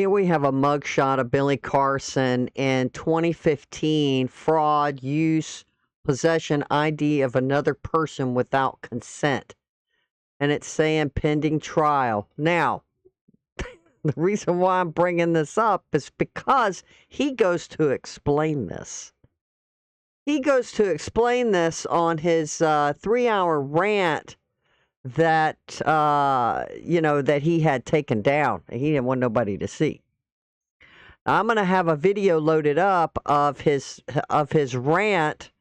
Here we have a mugshot of Billy Carson in 2015, fraud, use, possession, ID of another person without consent. And it's saying pending trial. Now, the reason why I'm bringing this up is because he goes to explain this. He goes to explain this on his 3-hour rant that that he had taken down. He didn't want nobody to see. I'm going to have a video loaded up of his rant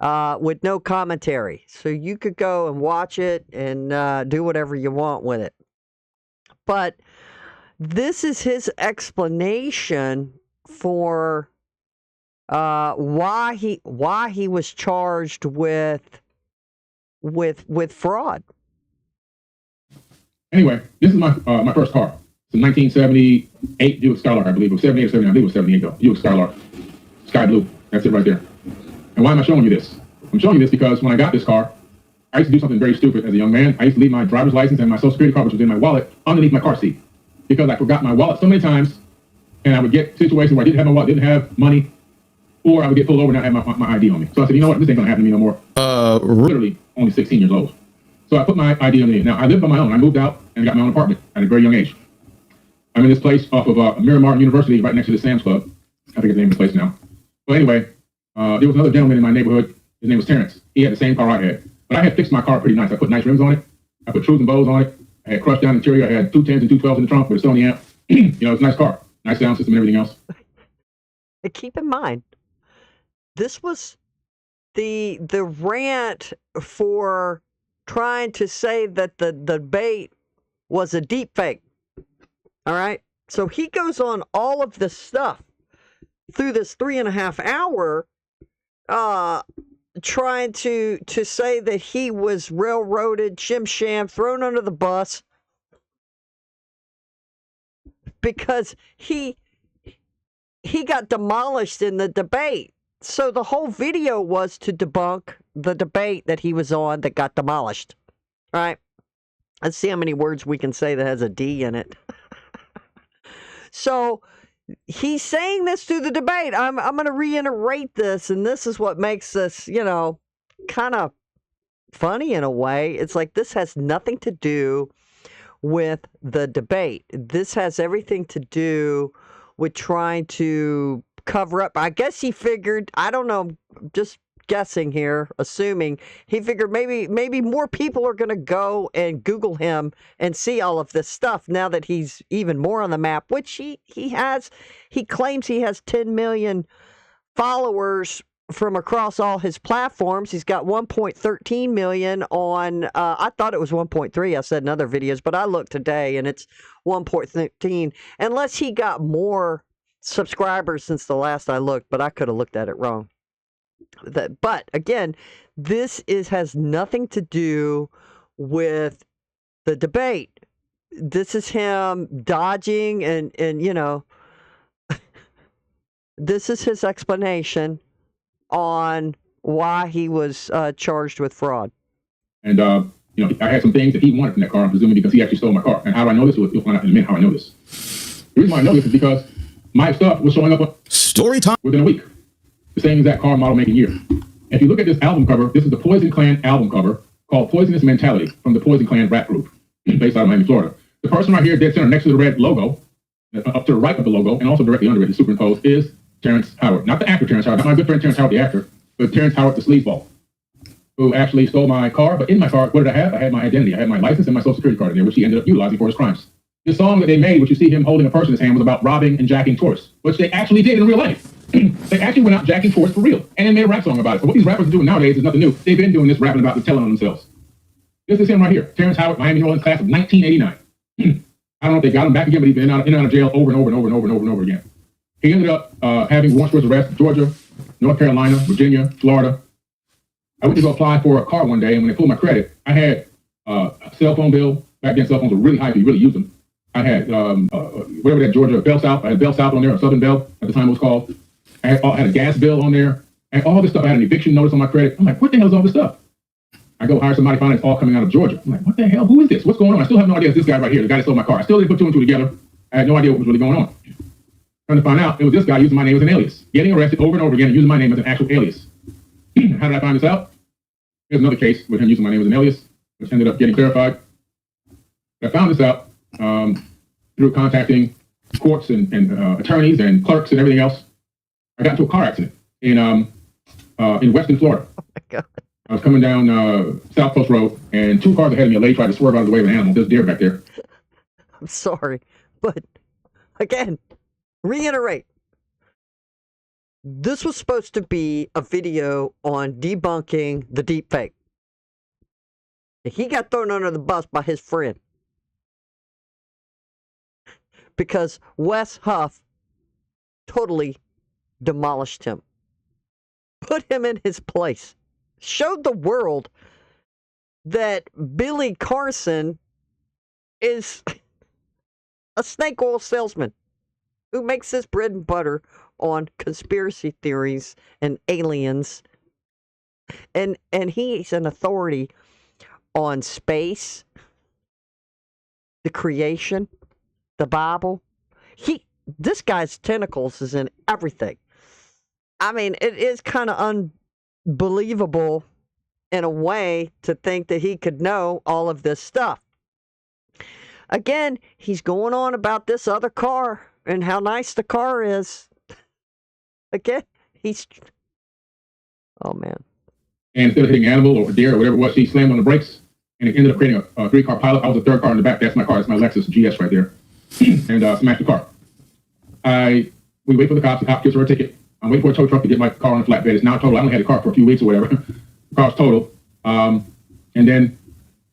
with no commentary, so you could go and watch it and do whatever you want with it. But this is his explanation for why he was charged with fraud. Anyway, this is my first car. It's a 1978 Buick Skylark, I believe. It was 78 or 79. I believe it was 78 though. Buick Skylark, sky blue. That's it right there. And why am I showing you this? I'm showing you this because when I got this car, I used to do something very stupid as a young man. I used to leave my driver's license and my social security card, which was in my wallet, underneath my car seat because I forgot my wallet so many times, and I would get situations where I didn't have my wallet, didn't have money, or I would get pulled over and not have my ID on me. So I said, you know what, this ain't gonna happen to me no more. Literally only 16 years old. So I put my ID on me. Now I lived on my own. I moved out and got my own apartment at a very young age. I'm in this place off of Miramar University, right next to the Sam's Club. I think it's the name of the place now. But anyway, there was another gentleman in my neighborhood. His name was Terrence. He had the same car I had. But I had fixed my car pretty nice. I put nice rims on it. I put trues and bows on it. I had crushed down interior. I had 210s and 212s in the trunk with a Sony amp. It's a nice car. Nice sound system and everything else. Keep in mind, this was the rant for trying to say that the debate was a deep fake. All right? So he goes on all of this stuff through this 3.5 hour trying to say that he was railroaded, shim-sham, thrown under the bus because he got demolished in the debate. So the whole video was to debunk the debate that he was on that got demolished. All right? Let's see how many words we can say that has a D in it. So he's saying this through the debate. I'm going to reiterate this, and this is what makes this, kind of funny in a way. It's like this has nothing to do with the debate. This has everything to do with trying to cover up. I guess he figured, I don't know, just guessing here, assuming, he figured maybe more people are going to go and Google him and see all of this stuff now that he's even more on the map, which he has. He claims he has 10 million followers from across all his platforms. He's got 1.13 million on, I thought it was 1.3, I said in other videos, but I looked today and it's 1.13, unless he got more subscribers since the last I looked, but I could have looked at it wrong. But again, this has nothing to do with the debate. This is him dodging and this is his explanation on why he was charged with fraud. And I had some things that he wanted from that car, I'm presuming because he actually stole my car. And how do I know this? You'll find out in a minute how I know this. The reason why I know this is because my stuff was showing up story time within a week. The same exact car model making year. And if you look at this album cover, this is the Poison Clan album cover called Poisonous Mentality from the Poison Clan rap group based out of Miami, Florida. The person right here, dead center, next to the red logo, up to the right of the logo, and also directly under it, superimposed, is Terrence Howard. Not the actor Terrence Howard, not my good friend Terrence Howard, the actor, but Terrence Howard, the sleazeball, who actually stole my car. But in my car, what did I have? I had my identity. I had my license and my social security card in there, which he ended up utilizing for his crimes. The song that they made, which you see him holding a purse in his hand, was about robbing and jacking tourists, which they actually did in real life. They actually went out jacking tourists for real, and they made a rap song about it. So what these rappers are doing nowadays is nothing new. They've been doing this, rapping about it, telling on themselves. This is him right here, Terrence Howard, Miami, New Orleans, class of 1989. I don't know if they got him back again, but he's been in and out of jail over and over again. He ended up having warrants for his arrest in Georgia, North Carolina, Virginia, Florida. I went to go apply for a car one day, and when they pulled my credit, I had a cell phone bill. Back then, cell phones were really high if you really used them. I had whatever that Georgia Bell South. I had Bell South on there, or Southern Bell at the time it was called. I had a gas bill on there, and all this stuff. I had an eviction notice on my credit. I'm like, what the hell is all this stuff? I go hire somebody, find it's all coming out of Georgia. I'm like, what the hell? Who is this? What's going on? I still have no idea. It's this guy right here, the guy that stole my car. I still didn't put two and two together. I had no idea what was really going on. Come to find out, it was this guy using my name as an alias, getting arrested over and over again and using my name as an actual alias. How did I find this out? Here's another case with him using my name as an alias, which ended up getting clarified. I found this out through contacting courts and attorneys and clerks and everything else. I got into a car accident in Western Florida. Oh my God. I was coming down South Post Road, and two cars ahead of me, a lady tried to swerve out of the way of an animal. There's a deer back there. I'm sorry, but again, reiterate. This was supposed to be a video on debunking the deep fake. He got thrown under the bus by his friend because Wes Huff totally demolished him, put him in his place, showed the world that Billy Carson is a snake oil salesman who makes his bread and butter on conspiracy theories and aliens. And he's an authority on space, the creation, the Bible. This guy's tentacles is in everything. I mean, it is kind of unbelievable in a way to think that he could know all of this stuff. Again, he's going on about this other car and how nice the car is. Again, oh man. And instead of hitting an animal or a deer or whatever it was, she slammed on the brakes, and it ended up creating a three-car pilot. I was the third car in the back. That's my car. That's my Lexus GS right there. And smashed the car. We wait for the cops. The cop gives her a ticket. I'm waiting for a tow truck to get my car on the flatbed. It's now total. I only had the car for a few weeks or whatever. The car's total. And then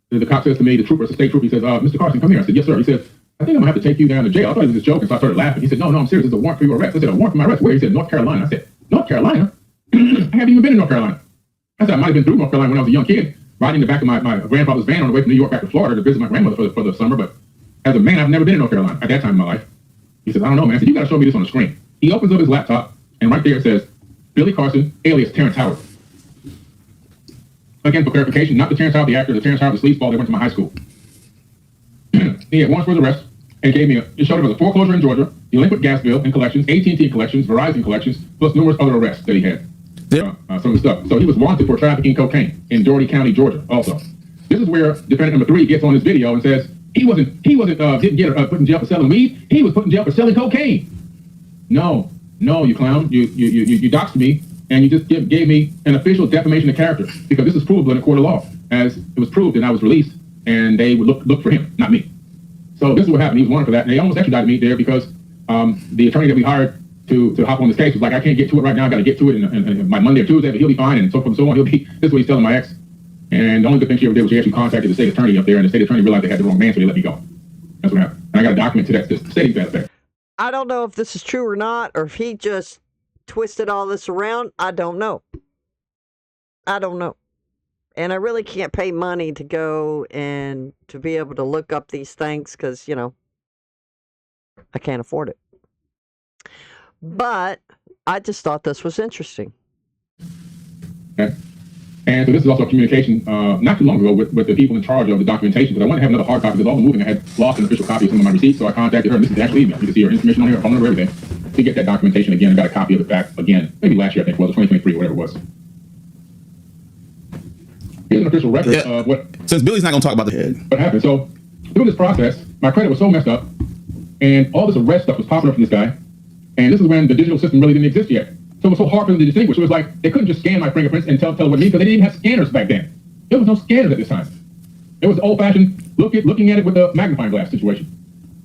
the cop says to me, the state trooper, he says, Mr. Carson, come here. I said, yes, sir. He said, I think I'm going to have to take you down to jail. I thought it was just joking, so I started laughing. He said, no, I'm serious. It's a warrant for your arrest. I said, a warrant for my arrest? Where? He said, North Carolina. I said, North Carolina? I haven't even been in North Carolina. I said, I might have been through North Carolina when I was a young kid, riding in the back of my grandfather's van on the way from New York back to Florida to visit my grandmother for the summer. But as a man, I've never been in North Carolina at that time in my life. He says, I don't know, man. I said, you got to show me this on the screen. He opens up his laptop, and right there it says, Billy Carson, alias Terrence Howard. Again, for clarification, not the Terrence Howard, the actor, the Terrence Howard, the sleazeball that went to my high school. He had warrants for his arrest, and gave me it showed him as a foreclosure in Georgia, delinquent gas bill and collections, AT&T collections, Verizon collections, plus numerous other arrests that he had. Some of the stuff. So he was wanted for trafficking cocaine in Dougherty County, Georgia. Also, this is where defendant number 3 gets on his video and says he wasn't didn't get put in jail for selling weed. He was put in jail for selling cocaine. No, you clown. You doxed me, and you just gave me an official defamation of character, because this is provable in a court of law, as it was proved that I was released, and they would look for him, not me. So this is what happened. He was wanted for that, and they almost extradited me there because the attorney that we hired to hop on this case was like, I can't get to it right now. I got to get to it in by Monday or Tuesday, but he'll be fine, and so forth and so on. This is what he's telling my ex. And the only good thing she ever did was she actually contacted the state attorney up there, and the state attorney realized they had the wrong man, so they let me go. That's what happened. And I got a document to that stating that effect. I don't know if this is true or not, or if he just twisted all this around. I don't know. And I really can't pay money to go and to be able to look up these things because, I can't afford it. But I just thought this was interesting. Okay. And so this is also a communication not too long ago with the people in charge of the documentation, because I wanted to have another hard copy, because all the moving I had lost an official copy of some of my receipts, so I contacted her, and this is actually email. You can see her information on here, her phone number, everything, to get that documentation again, and got a copy of it back again, maybe last year, I think it was, 2023, whatever it was. Here's an official record of what... Since Billy's not going to talk about what happened. So through this process, my credit was so messed up, and all this arrest stuff was popping up from this guy, and this is when the digital system really didn't exist yet. So it was so hard for them to distinguish. It was like they couldn't just scan my fingerprints and tell it was me, because they didn't even have scanners back then. There was no scanners at this time. It was old-fashioned looking at it with a magnifying glass situation.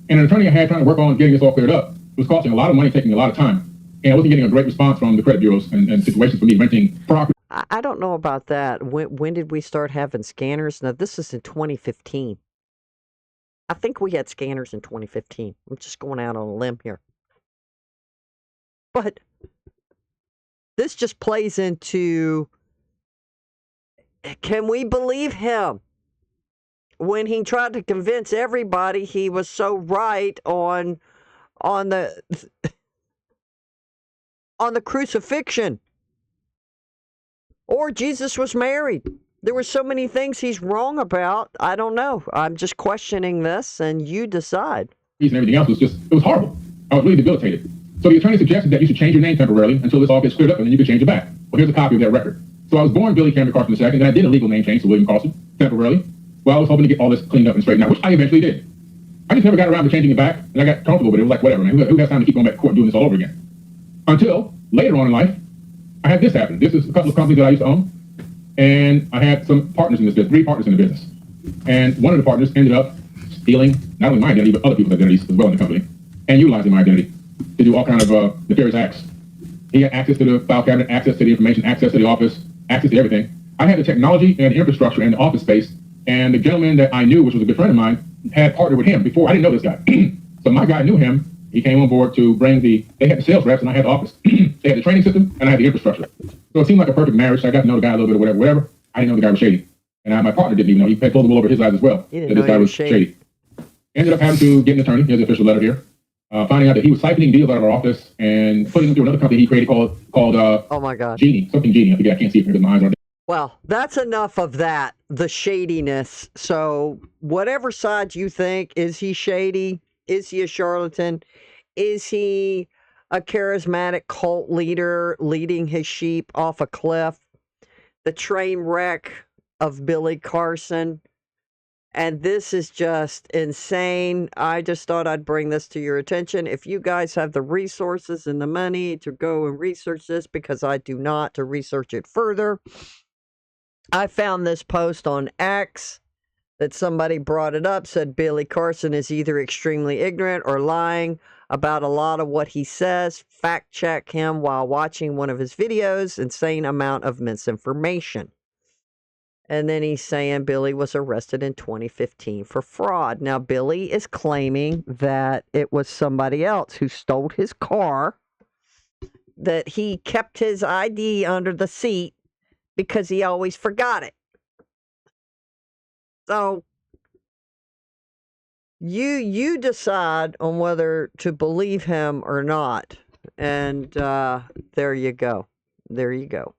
And an attorney I had trying to work on getting this all cleared up was costing a lot of money, taking a lot of time. And I wasn't getting a great response from the credit bureaus and situations for me renting property. I don't know about that. When did we start having scanners? Now, this is in 2015. I think we had scanners in 2015. I'm just going out on a limb here. But this just plays into, can we believe him? When he tried to convince everybody he was so right on the crucifixion. Or Jesus was married. There were so many things he's wrong about. I don't know. I'm just questioning this, and you decide. And everything else was it was horrible. I was really debilitated. So the attorney suggested that you should change your name temporarily until this all gets cleared up, and then you can change it back. Well, here's a copy of that record. So I was born Billy Cameron Carson II, and then I did a legal name change to William Carson temporarily. Well, I was hoping to get all this cleaned up and straightened out, which I eventually did. I just never got around to changing it back, and I got comfortable with it. It was like, whatever, man. Who has time to keep going back to court and doing this all over again? Until later on in life, I had this happen. This is a couple of companies that I used to own, and I had some partners in this business, 3 partners in the business. And one of the partners ended up stealing not only my identity, but other people's identities as well in the company, and utilizing my identity to do all kind of nefarious acts. He had access to the file cabinet, access to the information, access to the office, access to everything. I had the technology and the infrastructure and the office space, and the gentleman that I knew, which was a good friend of mine, had partnered with him before. I didn't know this guy. So my guy knew him. He came on board to bring they had the sales reps and I had the office. They had the training system and I had the infrastructure. So it seemed like a perfect marriage. So I got to know the guy a little bit or whatever. I didn't know the guy was shady. And my partner didn't even know. He had pulled the wool over his eyes as well. That this guy was shady. Ended up having to get an attorney. Here's the official letter here. Finding out that he was siphoning deals out of our office and putting them through another company he created called oh my God, Genie, something Genie. I forget. I can't see it because my eyes aren't. Well, that's enough of that, the shadiness. So whatever side you think, is he shady? Is he a charlatan? Is he a charismatic cult leader leading his sheep off a cliff? The train wreck of Billy Carson. And this is just insane. I just thought I'd bring this to your attention. If you guys have the resources and the money to go and research this, because I do not, to research it further. I found this post on X that somebody brought it up, said Billy Carson is either extremely ignorant or lying about a lot of what he says. Fact check him while watching one of his videos. Insane amount of misinformation. And then he's saying Billy was arrested in 2015 for fraud. Now, Billy is claiming that it was somebody else who stole his car, that he kept his ID under the seat because he always forgot it. So you decide on whether to believe him or not. And there you go. There you go.